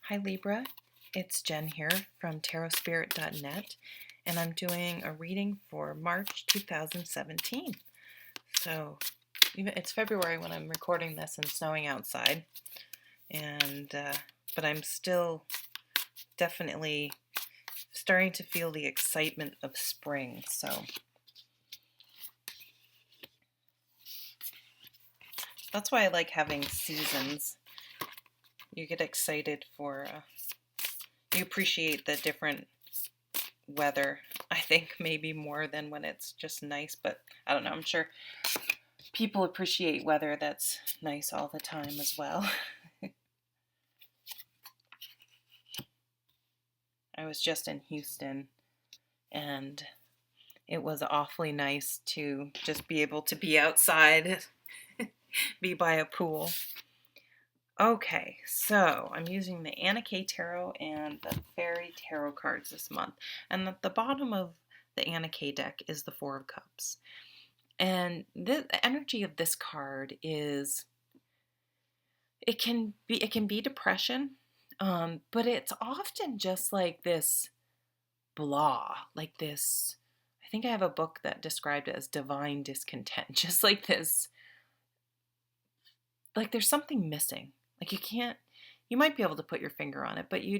Hi Libra, it's Jen here from tarotspirit.net, and I'm doing a reading for March 2017. So it's February when I'm recording this and snowing outside, and but I'm still definitely starting to feel the excitement of spring. So that's why I like having seasons. You get excited for, you appreciate the different weather, I think, maybe more than when it's just nice, but I don't know, I'm sure people appreciate weather that's nice all the time as well. I was just in Houston and it was awfully nice to just be able to be outside, be by a pool. Okay, so I'm using the Anna K Tarot and the Fairy Tarot cards this month. And at the bottom of the Anna K deck is the Four of Cups. And the energy of this card is, it can be depression, but it's often just like this blah, like this. I think I have a book that described it as divine discontent, just like this, like there's something missing. Like you might be able to put your finger on it, but you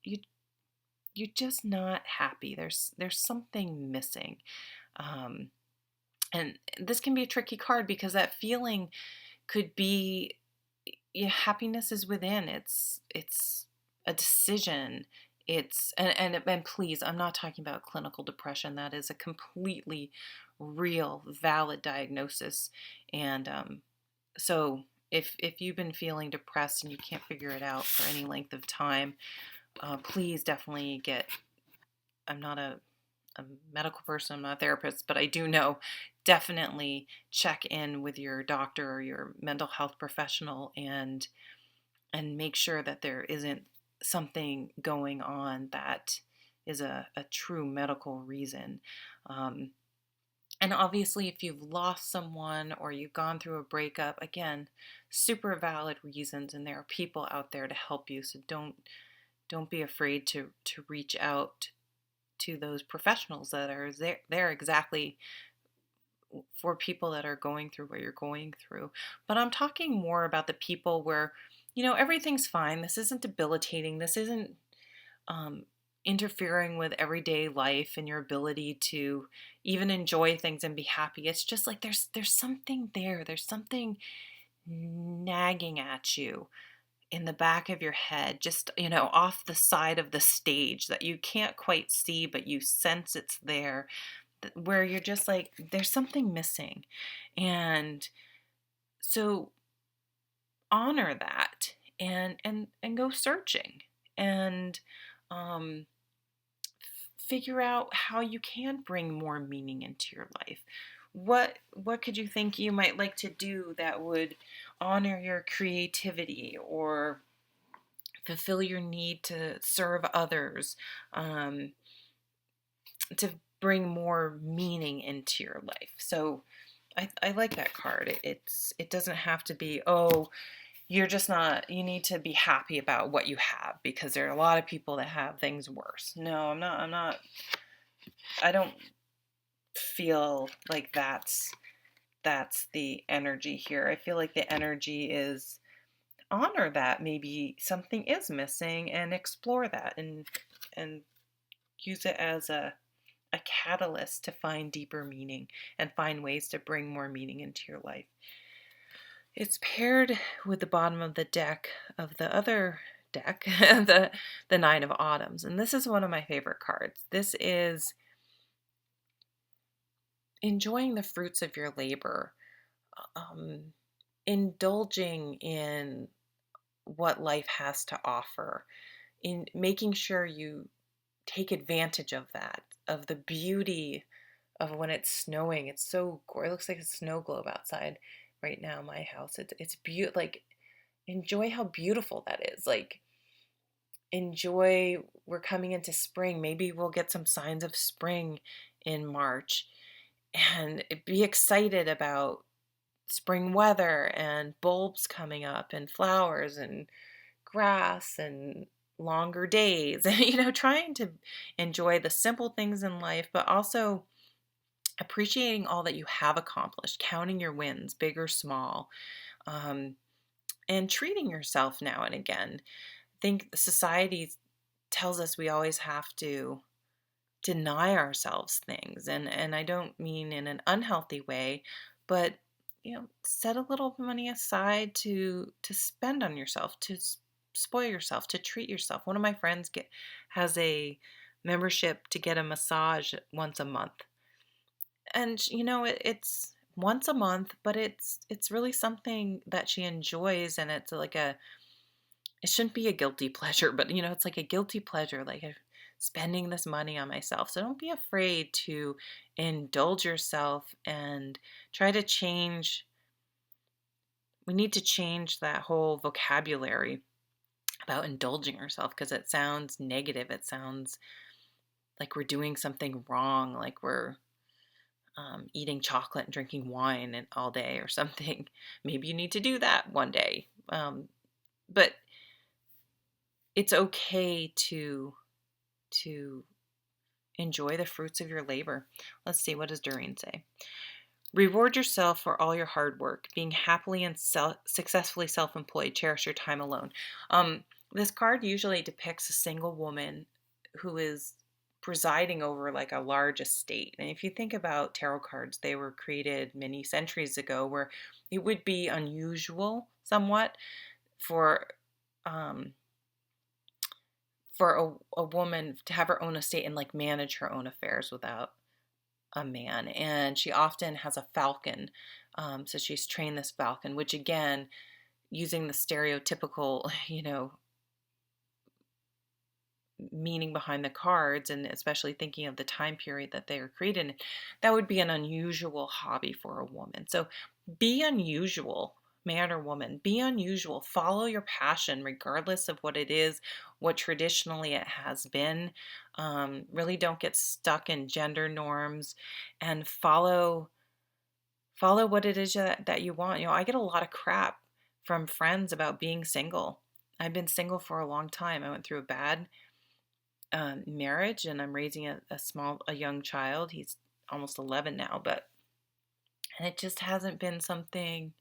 you're just not happy. There's something missing. Um, and this can be a tricky card because that feeling could be, yeah, happiness is within. It's a decision. And please, I'm not talking about clinical depression. That is a completely real, valid diagnosis. And so if you've been feeling depressed and you can't figure it out for any length of time, please definitely get. I'm not a medical person, I'm not a therapist, but I do know, definitely check in with your doctor or your mental health professional and make sure that there isn't something going on that is a true medical reason. And obviously, if you've lost someone or you've gone through a breakup, again, super valid reasons, and there are people out there to help you. So don't be afraid to reach out to those professionals that are there exactly for people that are going through what you're going through. But I'm talking more about the people where, everything's fine. This isn't debilitating. This isn't um, interfering with everyday life and your ability to even enjoy things and be happy. It's just like there's something there. There's something nagging at you in the back of your head, just, off the side of the stage that you can't quite see, but you sense it's there, where you're just like, there's something missing. And so honor that and go searching and um, figure out how you can bring more meaning into your life. What could you think you might like to do that would honor your creativity or fulfill your need to serve others, to bring more meaning into your life? So I like that card. It doesn't have to be, oh, you're just not, you need to be happy about what you have because there are a lot of people that have things worse. No, I'm not, I don't feel like that's the energy here. I feel like the energy is honor that maybe something is missing and explore that and use it as a catalyst to find deeper meaning and find ways to bring more meaning into your life. It's paired with the bottom of the deck of the other deck, the Nine of Autumns. And this is one of my favorite cards. This is enjoying the fruits of your labor, indulging in what life has to offer, in making sure you take advantage of that, of the beauty of when it's snowing. It's so gorgeous. It looks like a snow globe outside right now in my house. It's beautiful. Like, enjoy how beautiful that is. Like, enjoy, we're coming into spring. Maybe we'll get some signs of spring in March, and be excited about spring weather and bulbs coming up and flowers and grass and longer days, and trying to enjoy the simple things in life, but also appreciating all that you have accomplished, counting your wins, big or small, um, and treating yourself now and again. I think society tells us we always have to deny ourselves things, and I don't mean in an unhealthy way, but set a little money aside to spend on yourself, to spoil yourself, to treat yourself. One of my friends has a membership to get a massage once a month, and it's once a month, but it's really something that she enjoys, and it's like it shouldn't be a guilty pleasure, but it's like a guilty pleasure, like spending this money on myself. So don't be afraid to indulge yourself and try to change. We need to change that whole vocabulary about indulging ourselves, because it sounds negative. It sounds like we're doing something wrong, like we're eating chocolate and drinking wine all day or something. Maybe you need to do that one day. But it's okay to enjoy the fruits of your labor. Let's see, what does Doreen say? Reward yourself for all your hard work. Being happily and successfully self-employed. Cherish your time alone. This card usually depicts a single woman who is presiding over like a large estate. And if you think about tarot cards, they were created many centuries ago, where it would be unusual somewhat for a woman to have her own estate and like manage her own affairs without a man. And she often has a falcon. So she's trained this falcon, which again, using the stereotypical, meaning behind the cards, and especially thinking of the time period that they were created in, that would be an unusual hobby for a woman. So be unusual, man or woman. Be unusual. Follow your passion, regardless of what it is, what traditionally it has been. Really don't get stuck in gender norms, and follow what it is that you want. I get a lot of crap from friends about being single. I've been single for a long time. I went through a bad marriage, and I'm raising a young child. He's almost 11 now, and it just hasn't been something.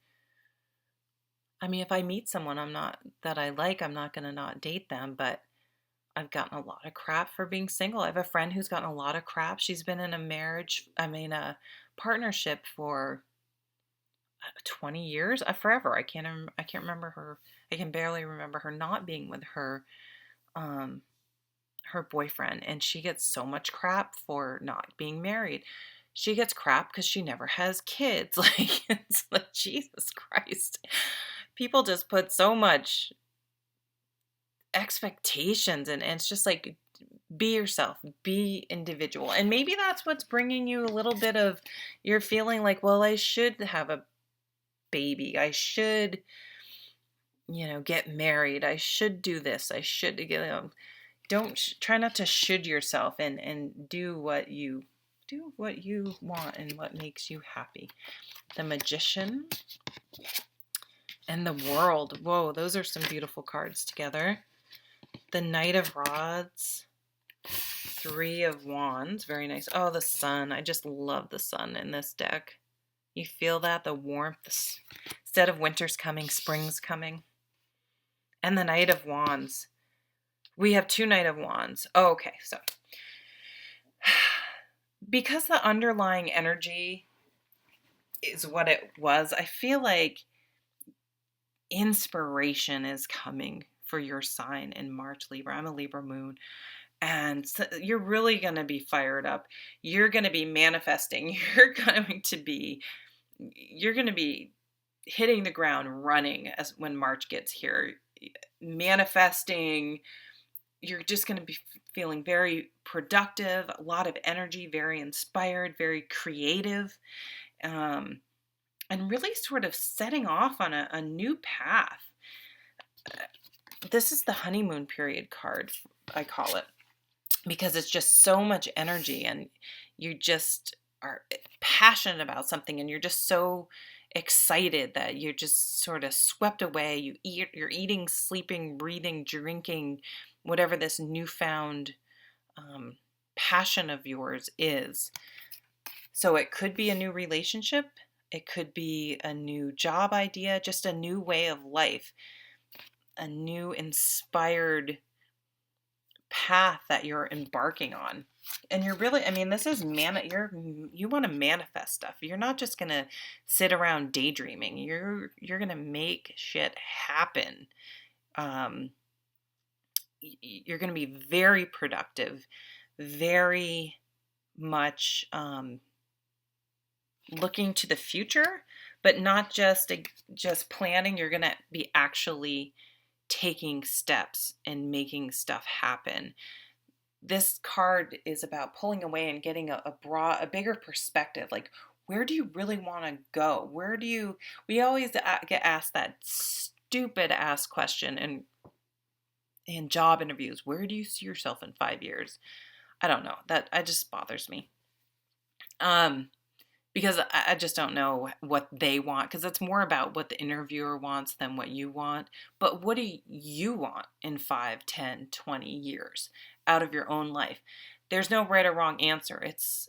I mean, if I meet someone that I like, I'm not going to not date them, but I've gotten a lot of crap for being single. I have a friend who's gotten a lot of crap. She's been in a partnership for 20 years, forever. I can't remember her. I can barely remember her not being with her boyfriend, and she gets so much crap for not being married. She gets crap because she never has kids. Like, it's like, Jesus Christ. People just put so much expectations, and it's just like, be yourself, be individual. And maybe that's what's bringing you a little bit of, you're feeling like, well, I should have a baby. I should, get married. I should do this. I should, try not to should yourself, and do what you want and what makes you happy. The Magician and the World. Whoa, those are some beautiful cards together. The Knight of Rods, Three of Wands, very nice. Oh, the Sun. I just love the Sun in this deck. You feel that, the warmth, instead of winter's coming, spring's coming. And the Knight of Wands. We have two Knight of Wands. Oh, okay, so because the underlying energy is what it was, I feel like inspiration is coming for your sign in March, Libra. I'm a Libra moon. And so you're really going to be fired up. You're going to be manifesting. You're going to be hitting the ground running as when March gets here. Manifesting. You're just going to be feeling very productive, a lot of energy, very inspired, very creative, and really sort of setting off on a new path. This is the honeymoon period card, I call it, because it's just so much energy, and you just are passionate about something, and you're just so excited, that you're just sort of swept away. You're eating, sleeping, breathing, drinking, whatever this newfound passion of yours is. So it could be a new relationship. It could be a new job idea, just a new way of life, a new inspired path that you're embarking on. And you're really, I mean, this is you want to manifest stuff. You're not just going to sit around daydreaming. You're going to make shit happen. You're going to be very productive, very much looking to the future, but not just planning. You're going to be actually taking steps and making stuff happen. This card is about pulling away and getting a bigger perspective. Like, where do you really want to go? We always get asked that stupid ass question in job interviews. Where do you see yourself in 5 years? I don't know. That just bothers me. Because I just don't know what they want, because it's more about what the interviewer wants than what you want. But what do you want in 5, 10, 20 years out of your own life? There's no right or wrong answer. It's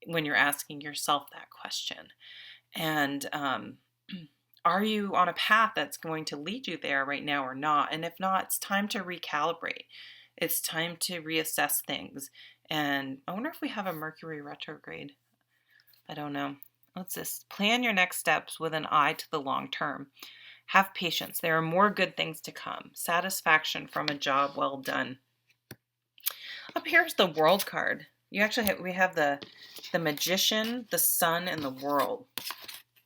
when you're asking yourself that question. And are you on a path that's going to lead you there right now or not? And if not, it's time to recalibrate. It's time to reassess things. And I wonder if we have a Mercury retrograde. I don't know. What's this? Plan your next steps with an eye to the long term. Have patience. There are more good things to come. Satisfaction from a job well done. Up here's the World card. We have the Magician, the Sun, and the World.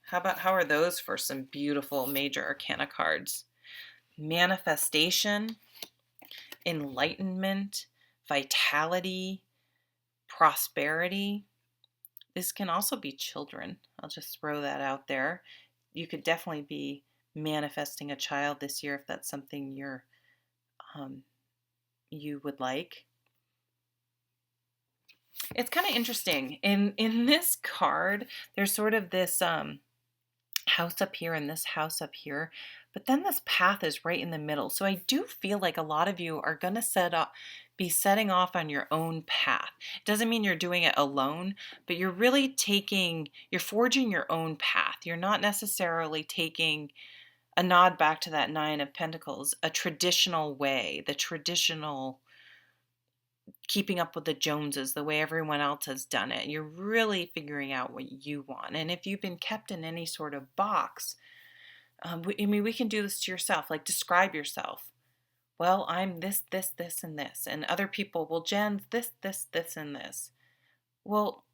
How are those for some beautiful major arcana cards? Manifestation, enlightenment, vitality, prosperity. This can also be children. I'll just throw that out there. You could definitely be manifesting a child this year if that's something you would like. It's kind of interesting. In this card, there's sort of this house up here and this house up here, but then this path is right in the middle. So I do feel like a lot of you are going to be setting off on your own path. It doesn't mean you're doing it alone, but you're really forging your own path. You're not necessarily taking a nod back to that Nine of Pentacles, a traditional way, the traditional keeping up with the Joneses, the way everyone else has done it. You're really figuring out what you want. And if you've been kept in any sort of box, we can do this to yourself, like describe yourself. Well, I'm this, and this. And other people, well, Jen's this, and this. Well,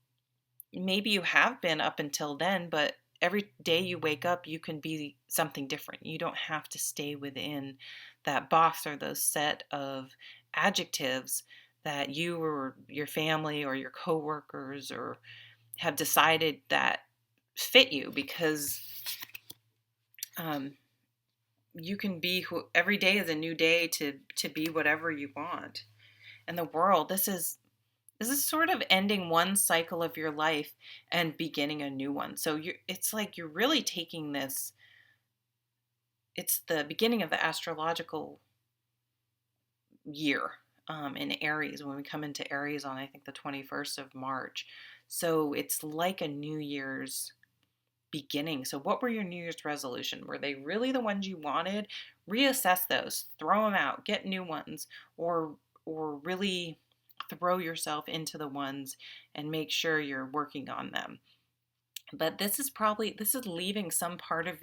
maybe you have been up until then, but every day you wake up, you can be something different. You don't have to stay within that box or those set of adjectives that you or your family or your coworkers or have decided that fit you, because you can be every day is a new day to be whatever you want. And the World, this is sort of ending one cycle of your life and beginning a new one. So it's like you're really taking this. It's the beginning of the astrological year in Aries, when we come into Aries on, I think, the 21st of March. So it's like a New Year's beginning. So what were your New Year's resolution? Were they really the ones you wanted? Reassess those, throw them out, get new ones, or really throw yourself into the ones and make sure you're working on them. But this is leaving some part of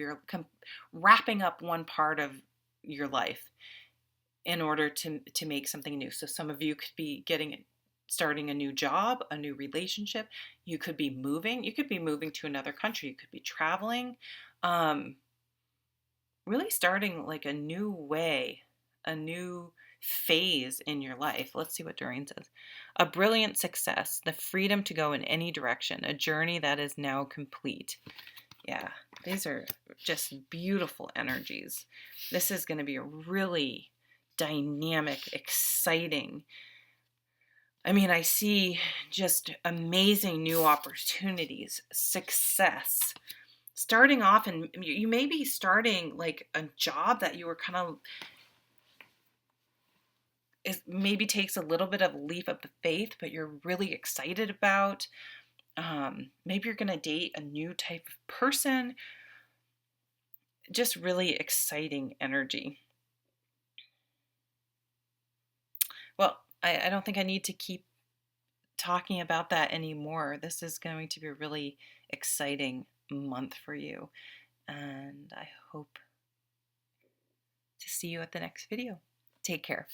wrapping up one part of your life in order to make something new. So some of you could be starting a new job, a new relationship. You could be moving. You could be moving to another country. You could be traveling. Really starting like a new way, a new phase in your life. Let's see what Doreen says. A brilliant success, the freedom to go in any direction, a journey that is now complete. Yeah, these are just beautiful energies. This is going to be a really dynamic, exciting. I see just amazing new opportunities, success, starting off, and you may be starting like a job that you were kind of, it maybe takes a little bit of a leap of the faith, but you're really excited about. Maybe you're going to date a new type of person. Just really exciting energy. Well, I don't think I need to keep talking about that anymore. This is going to be a really exciting month for you. And I hope to see you at the next video. Take care.